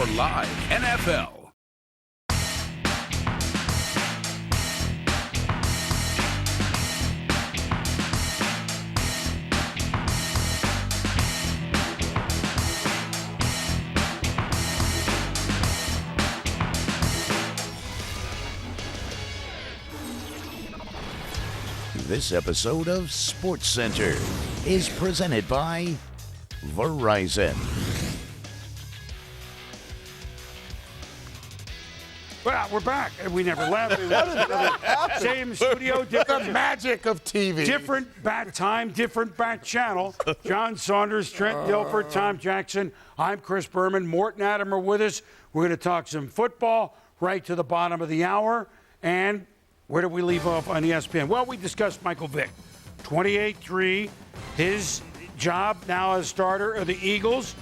for live NFL. This episode of Sportcenter is presented by Verizon. Well, we're back. We never left. Same studio, different The magic of TV. Different bat time, different bat channel. John Saunders, Trent Dilfer, Tom Jackson. I'm Chris Berman. Morton Adam are with us. We're going to talk some football right to the bottom of the hour. And where did we leave off on ESPN? Well, we discussed Michael Vick. 28-3. His job now as starter of the Eagles.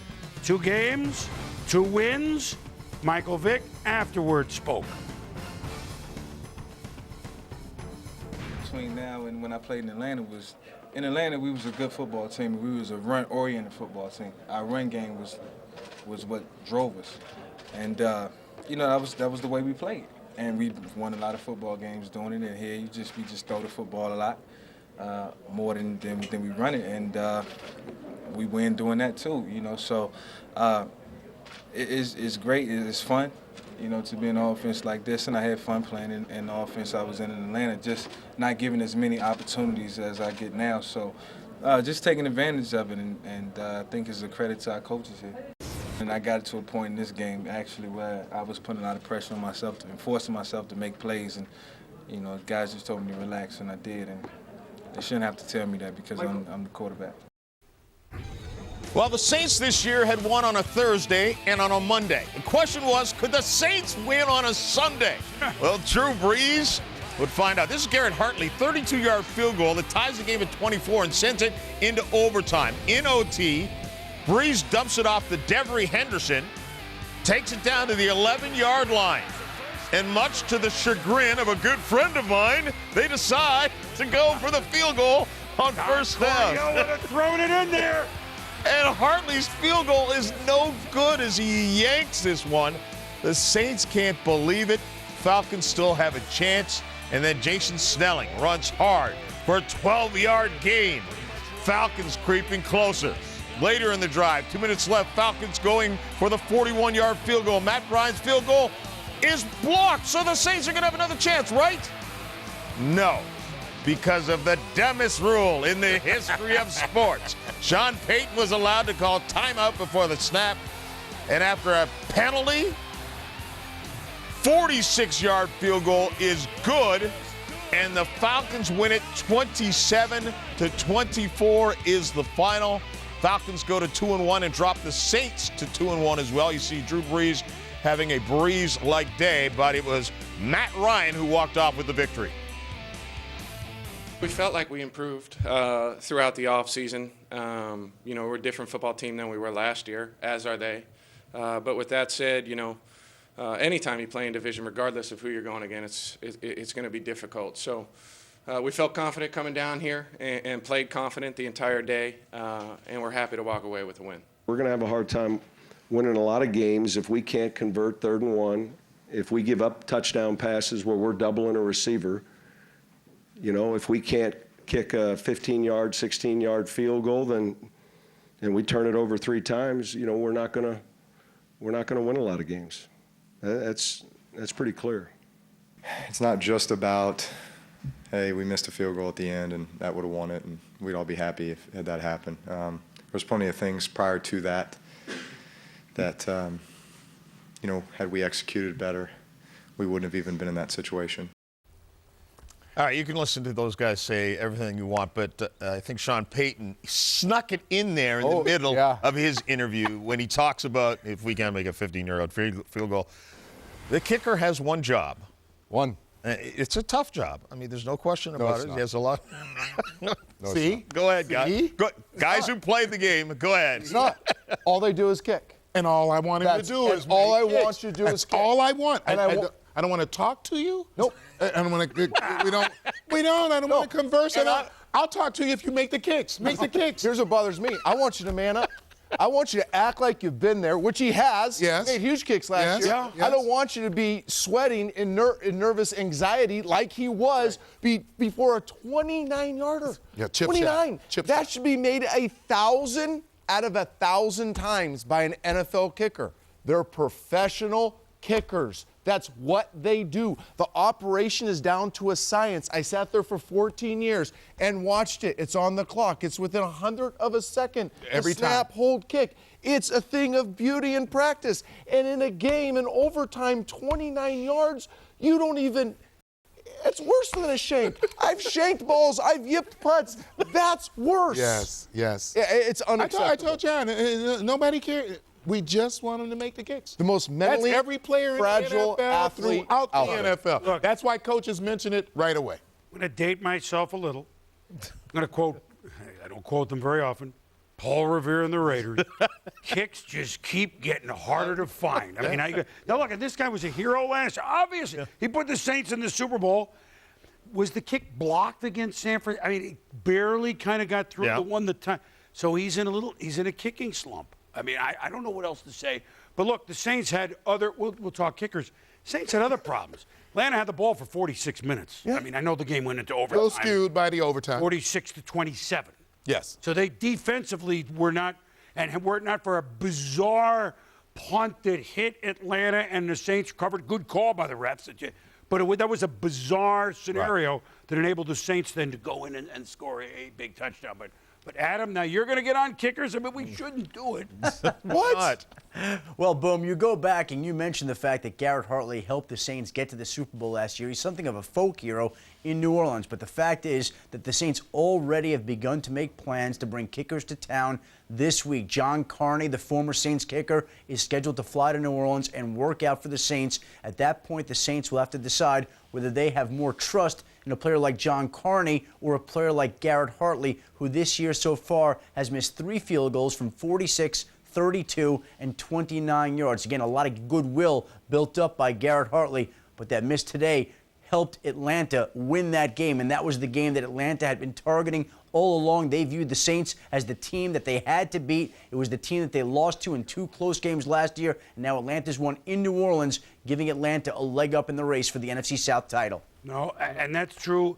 2 games, 2 wins. Michael Vick afterwards spoke. Between now and when I played in Atlanta we was a good football team. We was a run-oriented football team. Our run game was what drove us, and that was the way we played. And we won a lot of football games doing it. And here we just throw the football a lot more than we run it, and we win doing that too. So. It's great. It's fun, to be in an offense like this, and I had fun playing in the offense I was in Atlanta, just not giving as many opportunities as I get now. So just taking advantage of it, and I think it's a credit to our coaches here. And I got to a point in this game, actually, where I was putting a lot of pressure on myself and forcing myself to make plays, and, guys just told me to relax, and I did, and they shouldn't have to tell me that because I'm the quarterback. Well, the Saints this year had won on a Thursday and on a Monday. The question was, could the Saints win on a Sunday? Well, Drew Brees would find out. This is Garrett Hartley, 32-yard field goal that ties the game at 24 and sends it into overtime. In OT, Brees dumps it off to Devery Henderson, takes it down to the 11-yard line. And much to the chagrin of a good friend of mine, they decide to go for the field goal on first down. Corio would have thrown it in there. And Hartley's field goal is no good as he yanks this one. The Saints can't believe it. Falcons still have a chance. And then Jason Snelling runs hard for a 12-yard gain. Falcons creeping closer. Later in the drive, 2 minutes left, Falcons going for the 41-yard field goal. Matt Bryant's field goal is blocked, so the Saints are going to have another chance, right? No, because of the dumbest rule in the history of sports. Sean Payton was allowed to call timeout before the snap, and after a penalty, 46-yard field goal is good, and the Falcons win it 27-24 is the final. Falcons go to 2-1 and drop the Saints to 2-1 as well. You see Drew Brees having a Brees-like day, but it was Matt Ryan who walked off with the victory. We felt like we improved throughout the offseason. We're a different football team than we were last year, as are they. But with that said, anytime you play in division, regardless of who you're going against, it's going to be difficult. So we felt confident coming down here and played confident the entire day, and we're happy to walk away with a win. We're going to have a hard time winning a lot of games if we can't convert 3rd and 1, if we give up touchdown passes where we're doubling a receiver. If we can't kick a 15-yard, 16-yard field goal, and we turn it over 3 times, we're not gonna win a lot of games. That's pretty clear. It's not just about, hey, we missed a field goal at the end and that would have won it, and we'd all be happy if had that happened. There's plenty of things prior to that had we executed better, we wouldn't have even been in that situation. All right, you can listen to those guys say everything you want, but I think Sean Payton snuck it in there in the middle of his interview when he talks about if we can't make a 15-yard field goal. The kicker has one job. One. It's a tough job. I mean, there's no question about it. Not. He has a lot. See? Go ahead, guys. Guys who played the game, go ahead. It's not. All they do is kick. And all I want him to do is all I kicks. want you to do is kick. All I want. And I don't want to talk to you. Nope. I don't want to. We don't. I don't want to converse. I'll talk to you if you make the kicks. Make the kicks. Here's what bothers me. I want you to man up. I want you to act like you've been there, which he has. Yes. He made huge kicks last Yes. year. Yeah. I don't want you to be sweating in nervous anxiety like he was before a 29-yarder. Yeah, chip 29. shot. Chip that shot. should be made 1,000 out of 1,000 times by an NFL kicker. They're professional kickers. That's what they do. The operation is down to a science. I sat there for 14 years and watched it. It's on the clock. It's within 100th of a second. Every the snap, time. hold, kick. It's a thing of beauty and practice. And in a game, in overtime, 29 yards, you don't even... It's worse than a shank. I've shanked balls. I've yipped putts. That's worse. Yes. It's unacceptable. I told John, nobody cares. We just want them to make the kicks. The most mentally That's every player in fragile the NFL athlete throughout the out there. NFL. Look. That's why coaches mention it right away. I'm going to date myself a little. I'm going to quote, I don't quote them very often, Paul Revere and the Raiders. Kicks just keep getting harder to find. I mean, now look, this guy was a hero last year. Obviously, he put the Saints in the Super Bowl. Was the kick blocked against San Francisco? I mean, he barely kind of got through the one the time. So he's in a kicking slump. I mean, I don't know what else to say. But look, the Saints had we'll talk kickers. Saints had other problems. Atlanta had the ball for 46 minutes. Yeah. I mean, I know the game went into overtime. A little skewed by the overtime. 46-27. Yes. So they defensively were not, and were it not for a bizarre punt that hit Atlanta and the Saints covered. Good call by the refs. But that was a bizarre scenario that enabled the Saints then to go in and score a big touchdown. But Adam, now you're going to get on kickers. I mean, we shouldn't do it. What? Well, Boom, you go back and you mentioned the fact that Garrett Hartley helped the Saints get to the Super Bowl last year. He's something of a folk hero in New Orleans. But the fact is that the Saints already have begun to make plans to bring kickers to town this week. John Carney, the former Saints kicker, is scheduled to fly to New Orleans and work out for the Saints. At that point, the Saints will have to decide whether they have more trust in a player like John Carney or a player like Garrett Hartley, who this year so far has missed 3 field goals from 46, 32, and 29 yards. Again, a lot of goodwill built up by Garrett Hartley, but that miss today helped Atlanta win that game, and that was the game that Atlanta had been targeting all along. They viewed the Saints as the team that they had to beat. It was the team that they lost to in 2 close games last year, and now Atlanta's won in New Orleans, giving Atlanta a leg up in the race for the NFC South title. No, and that's true.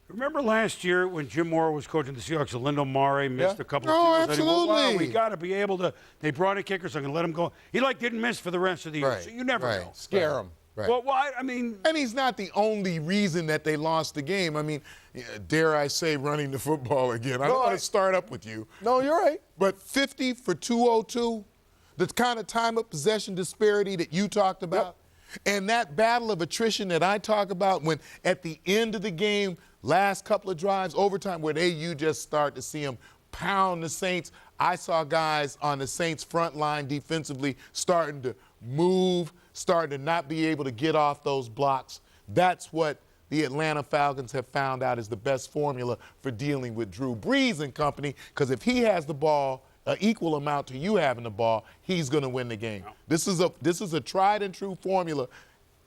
Remember last year when Jim Moore was coaching the Seahawks, Lindo Mare missed a couple of field goals? absolutely. Well, we got to be able to. They brought in kickers, so I'm going to let him go. He didn't miss for the rest of the year, so you never know. Scare them. Right. Well, I mean, And he's not the only reason that they lost the game. I mean, dare I say, running the football again. I don't want to start up with you. No, you're right. But 50 for 202, the kind of time of possession disparity that you talked about, and that battle of attrition that I talk about when at the end of the game, last couple of drives, overtime, where you just start to see them pound the Saints. I saw guys on the Saints front line defensively starting to move, starting to not be able to get off those blocks. That's what the Atlanta Falcons have found out is the best formula for dealing with Drew Brees and company, because if he has the ball an equal amount to you having the ball, he's going to win the game. This is a tried and true formula.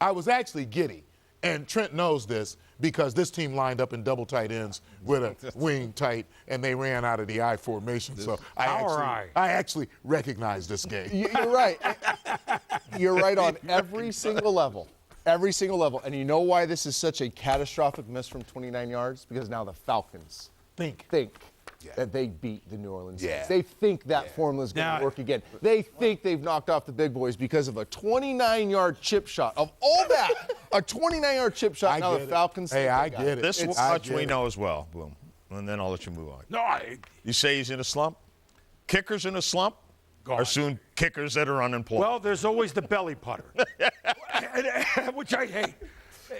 I was actually giddy, and Trent knows this, because this team lined up in double tight ends with a wing tight, and they ran out of the I formation. So I actually recognized this game. You're right. You're right on every single level. Every single level. And you know why this is such a catastrophic miss from 29 yards? Because now the Falcons think that they beat the New Orleans Saints. They think that formula is going to work again. They think they've knocked off the big boys because of a 29-yard chip shot. Of all that, a 29-yard chip shot. Now the Falcons. Hey, I get it. This much we know as well, Bloom. And then I'll let you move on. no, You say he's in a slump? Kickers in a slump are soon kickers that are unemployed. well, there's always the belly putter, which I hate.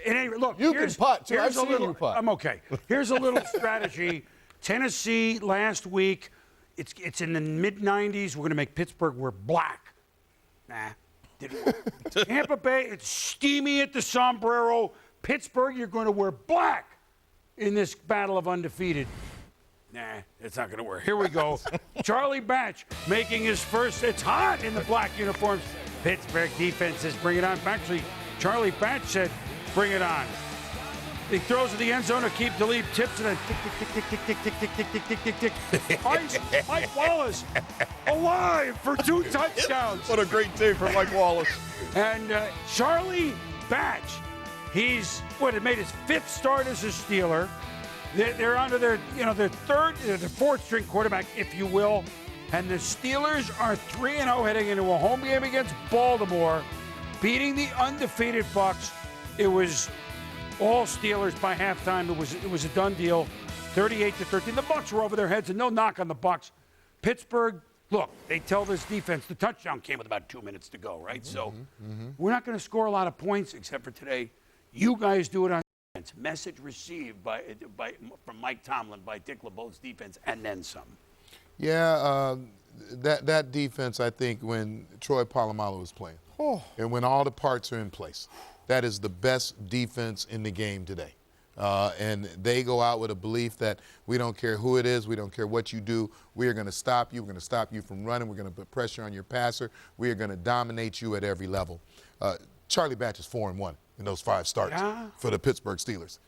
And anyway, look, You can putt, too. Here's I've a seen little. you putt. I'm okay. Here's a little strategy. Tennessee last week, it's in the mid-90s. We're going to make Pittsburgh wear black. Nah, didn't work. Tampa Bay, it's steamy at the sombrero. Pittsburgh, you're going to wear black in this battle of undefeated. Nah, it's not going to work. Here we go. Charlie Batch making his first. It's hot in the black uniforms. Pittsburgh defense says bring it on. Actually, Charlie Batch said bring it on. He throws to the end zone. Akeem Talib tips it and tick, tick, tick, tick, tick, tick, tick, tick, tick, tick, tick, tick. Mike Wallace alive for 2 touchdowns. What a great day for Mike Wallace. And Charlie Batch, he's it made his 5th start as a Steeler. They're under their fourth string quarterback, if you will. And the Steelers are 3-0 heading into a home game against Baltimore, beating the undefeated Bucs. It was all Steelers by halftime. It was a done deal, 38-13. The Bucs were over their heads, and no knock on the Bucs. Pittsburgh, look, they tell this defense the touchdown came with about 2 minutes to go, right? So we're not going to score a lot of points except for today. You guys do it on defense. Message received from Mike Tomlin by Dick LeBeau's defense, and then some. Yeah, that defense, I think, when Troy Polamalu was playing, and when all the parts are in place, that is the best defense in the game today. And they go out with a belief that we don't care who it is, we don't care what you do, we are going to stop you, we're going to stop you from running, we're going to put pressure on your passer, we are going to dominate you at every level. Charlie Batch is 4-1 in those 5 starts for the Pittsburgh Steelers.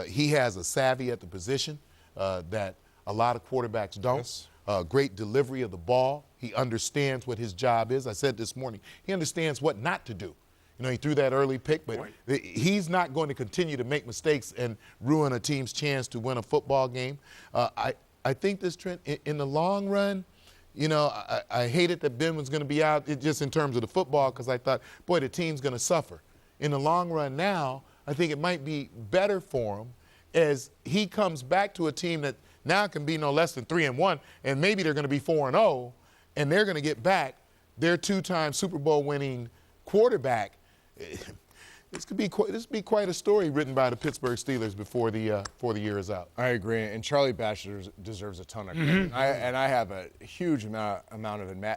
He has a savvy at the position that a lot of quarterbacks don't. Yes. Great delivery of the ball. He understands what his job is. I said this morning, he understands what not to do. You know, he threw that early pick, but he's not going to continue to make mistakes and ruin a team's chance to win a football game. I think this trend, in the long run, you know, I hated that Ben was going to be out just in terms of the football because I thought, boy, the team's going to suffer. In the long run now, I think it might be better for him as he comes back to a team that now can be no less than 3-1, and maybe they're going to be 4-0, and they're going to get back their 2-time Super Bowl winning quarterback. This could be quite a story written by the Pittsburgh Steelers before the year is out. I agree, and Charlie Batch deserves a ton of credit. I have a huge amount of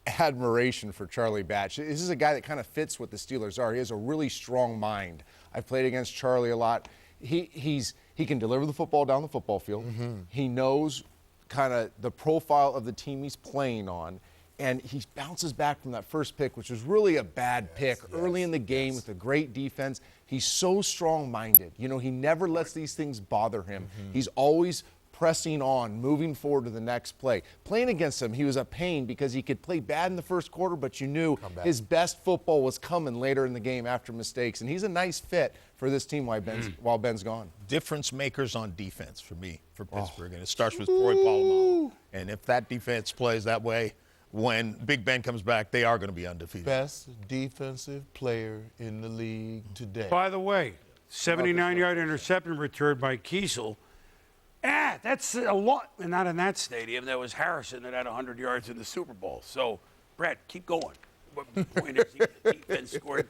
admiration for Charlie Batch. This is a guy that kind of fits what the Steelers are. He has a really strong mind. I've played against Charlie a lot. He can deliver the football down the football field. He knows kind of the profile of the team he's playing on, and he bounces back from that first pick, which was really a bad pick early in the game with a great defense. He's so strong-minded. You know, he never lets these things bother him. He's always pressing on, moving forward to the next play. Playing against him, he was a pain because he could play bad in the first quarter, but you knew his best football was coming later in the game after mistakes. And he's a nice fit for this team while Ben's gone. Difference makers on defense for me, for Pittsburgh. And it starts with Troy Polamalu. And if that defense plays that way, when Big Ben comes back, they are going to be undefeated. Best defensive player in the league today. By the way, 79-yard interception return by Kiesel. That's a lot. Not in that stadium. That was Harrison that had 100 yards in the Super Bowl. So, Brett, keep going. What point is the defense scored?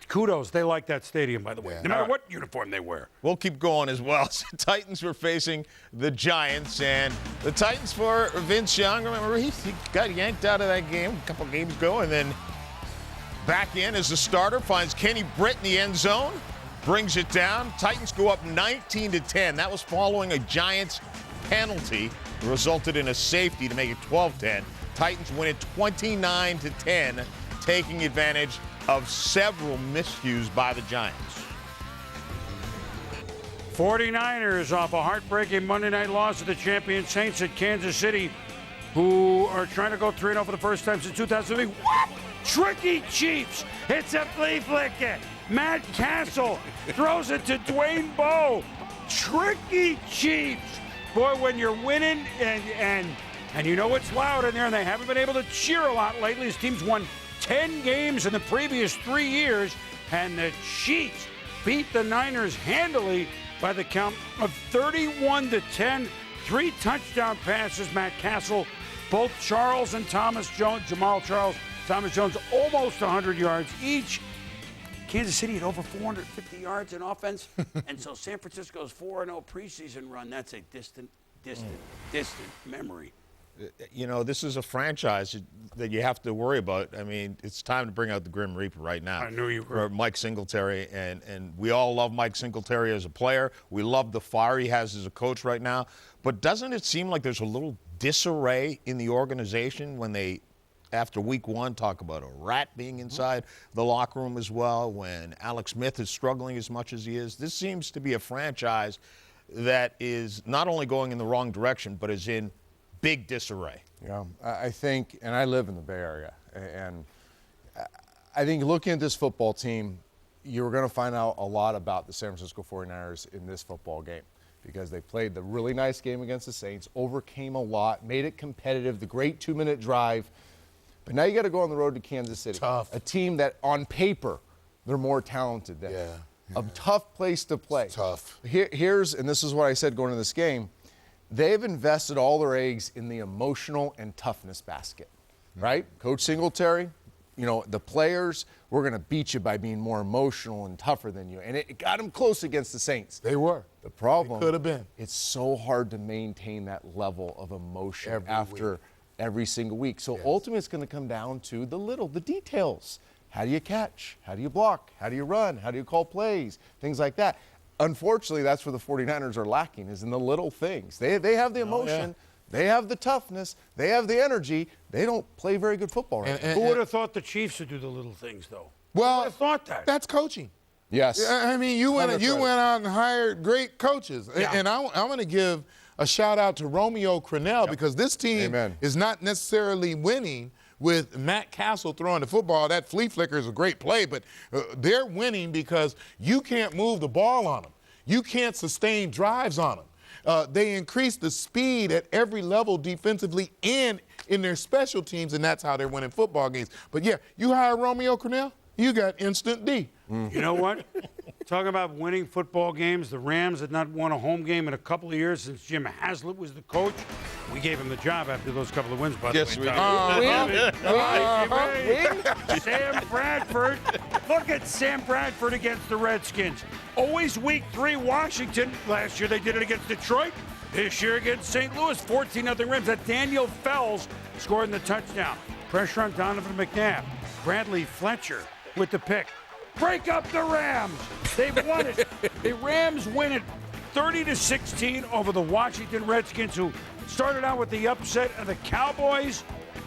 Kudos. They like that stadium, by the way, no matter what uniform they wear. We'll keep going as well. So Titans were facing the Giants, and the Titans for Vince Young. Remember, he got yanked out of that game a couple games ago, and then back in as the starter, finds Kenny Britt in the end zone. Brings it down. Titans go up 19-10. That was following a Giants penalty. It resulted in a safety to make it 12-10. Titans win it 29-10, taking advantage of several miscues by the Giants. 49ers off a heartbreaking Monday night loss to the champion Saints at Kansas City, who are trying to go 3-0 for the first time since 2003. What? Tricky Chiefs. It's a flea flicker. Matt Castle throws it to Dwayne Bowe. Tricky Chiefs. Boy, when you're winning and you know it's loud in there, and they haven't been able to cheer a lot lately. His team's won 10 games in the previous 3 years, and the Chiefs beat the Niners handily by the count of 31-10. 3 touchdown passes, Matt Castle, both Charles and Thomas Jones, Jamal Charles, Thomas Jones, almost 100 yards each. Kansas City had over 450 yards in offense, and so San Francisco's 4-0 preseason run, that's a distant memory. You know, this is a franchise that you have to worry about. I mean, it's time to bring out the Grim Reaper right now. I knew you were. For Mike Singletary, and we all love Mike Singletary as a player. We love the fire he has as a coach right now. But doesn't it seem like there's a little disarray in the organization when they after week one. Talk about a rat being inside the locker room as well when Alex Smith is struggling as much as he is. This seems to be a franchise that is not only going in the wrong direction, but is in big disarray. Yeah, I think, and I live in the Bay Area, and I think looking at this football team, you're going to find out a lot about the San Francisco 49ers in this football game because they played the really nice game against the Saints, overcame a lot, made it competitive, the great 2-minute drive. But now you got to go on the road to Kansas City. Tough. A team that on paper, they're more talented than. Yeah. A tough place to play. It's tough. Here's, and this is what I said going into this game, they've invested all their eggs in the emotional and toughness basket, right? Coach Singletary, you know, the players, we're going to beat you by being more emotional and tougher than you. And it got them close against the Saints. They were. The problem, could have been. It's so hard to maintain that level of emotion every single week. So ultimately, it's going to come down to the details. How do you catch? How do you block? How do you run? How do you call plays? Things like that. Unfortunately, that's where the 49ers are lacking, is in the little things. They have the emotion. They have the toughness. They have the energy. They don't play very good football right now. Who would have thought the Chiefs would do the little things, though? Well, Who would have thought that? That's coaching. Yes. I mean, you went out and hired great coaches. Yeah. And I'm going to give a shout-out to Romeo Crennel because this team is not necessarily winning with Matt Castle throwing the football. That flea flicker is a great play, but they're winning because you can't move the ball on them. You can't sustain drives on them. They increase the speed at every level defensively and in their special teams, and that's how they're winning football games. But, yeah, you hire Romeo Crennel, you got instant D. You know what? Talking about winning football games, the Rams had not won a home game in a couple of years since Jim Haslett was the coach. We gave him the job after those couple of wins, by the way. Sam Bradford. Look at Sam Bradford against the Redskins. Always week 3 Washington. Last year they did it against Detroit. This year against St. Louis, 14-0 Rams. That Daniel Fells scored the touchdown. Pressure on Donovan McNabb. Bradley Fletcher with the pick. Break up the Rams. They've won it. The Rams win it 30-16 over the Washington Redskins, who started out with the upset of the Cowboys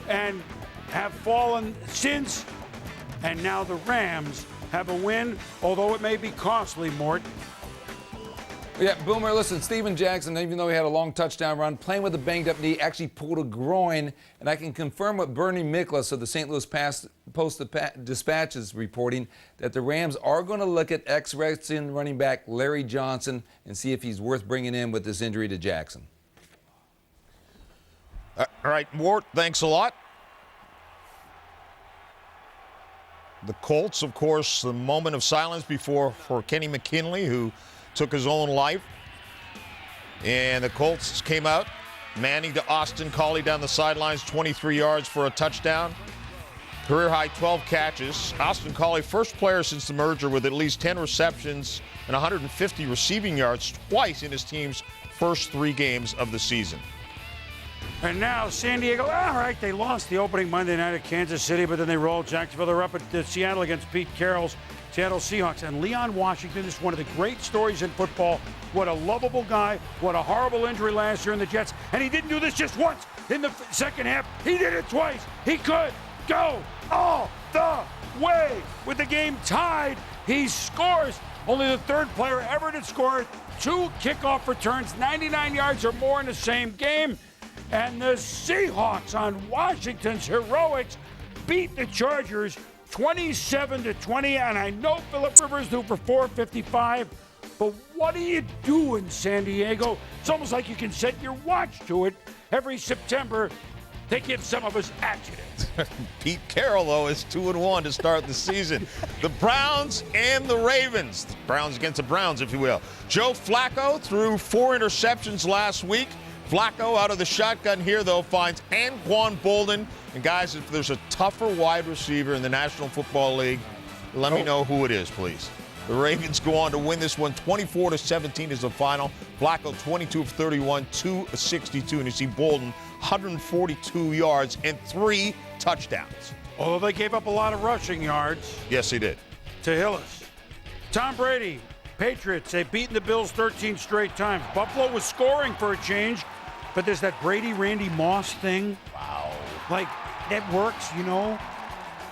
and have fallen since. And now the Rams have a win, although it may be costly, Mort. Yeah, Boomer, listen, Steven Jackson, even though he had a long touchdown run, playing with a banged-up knee, actually pulled a groin. And I can confirm what Bernie Miklas of the St. Louis Post-Dispatch is reporting, that the Rams are going to look at ex-Redskins running back Larry Johnson and see if he's worth bringing in with this injury to Jackson. All right, Mort, thanks a lot. The Colts, of course, the moment of silence for Kenny McKinley, who took his own life. And the Colts came out, Manning to Austin Collie down the sidelines, 23 yards for a touchdown. Career high 12 catches. Austin Collie, first player since the merger with at least 10 receptions and 150 receiving yards twice in his team's first 3 games of the season. And now San Diego, all right, they lost the opening Monday night at Kansas City, but then they rolled Jacksonville. They're up at Seattle against Pete Carroll's Seattle Seahawks. And Leon Washington is one of the great stories in football. What a lovable guy. What a horrible injury last year in the Jets. And he didn't do this just once in the second half. He did it twice. He could go all the way. With the game tied, he scores. Only the third player ever to score 2 kickoff returns, 99 yards or more in the same game. And the Seahawks, on Washington's heroics, beat the Chargers 27-20. And I know Phillip Rivers threw for 455, but what do you do in San Diego? It's almost like you can set your watch to it. Every September, they give some of us accidents. Pete Carroll, though, is 2-1 to start the season. The Browns and the Ravens. The Browns against the Browns, if you will. Joe Flacco threw 4 interceptions last week. Flacco out of the shotgun here, though, finds Anquan Bolden. And, guys, if there's a tougher wide receiver in the National Football League, let me know who it is, please. The Ravens go on to win this one. 24-17 is the final. Flacco, 22 of 31, 262. And you see Bolden, 142 yards and 3 touchdowns. Although they gave up a lot of rushing yards. Yes, he did. To Hillis. Tom Brady, Patriots, they've beaten the Bills 13 straight times. Buffalo was scoring for a change, but there's that Brady-Randy Moss thing. Wow. Like, that works, you know.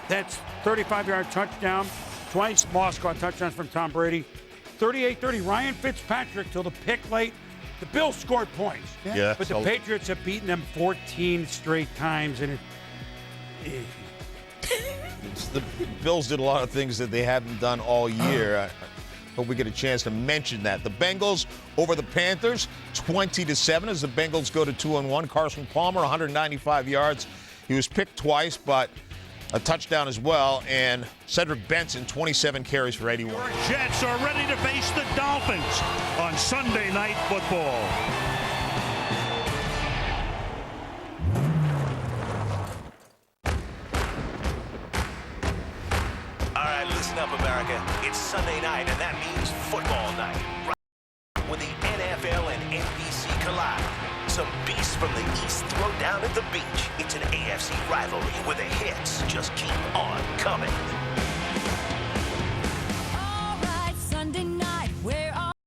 That's 35-yard touchdown. Twice Moss caught touchdowns from Tom Brady. 38-30, Ryan Fitzpatrick till the pick late. The Bills scored points. Yeah. But the Patriots have beaten them 14 straight times, and The Bills did a lot of things that they hadn't done all year. I hope we get a chance to mention that. The Bengals over the Panthers, 20-7 as the Bengals go to 2-1. Carson Palmer, 195 yards. He was picked twice, but a touchdown as well. And Cedric Benson, 27 carries for 81. Your Jets are ready to face the Dolphins on Sunday Night Football. All right, listen up, America. It's Sunday night, and that means football night. Right when the NFL and NBC collide. Some beasts from the East throw down at the beach. It's an AFC rivalry where the hits just keep on coming.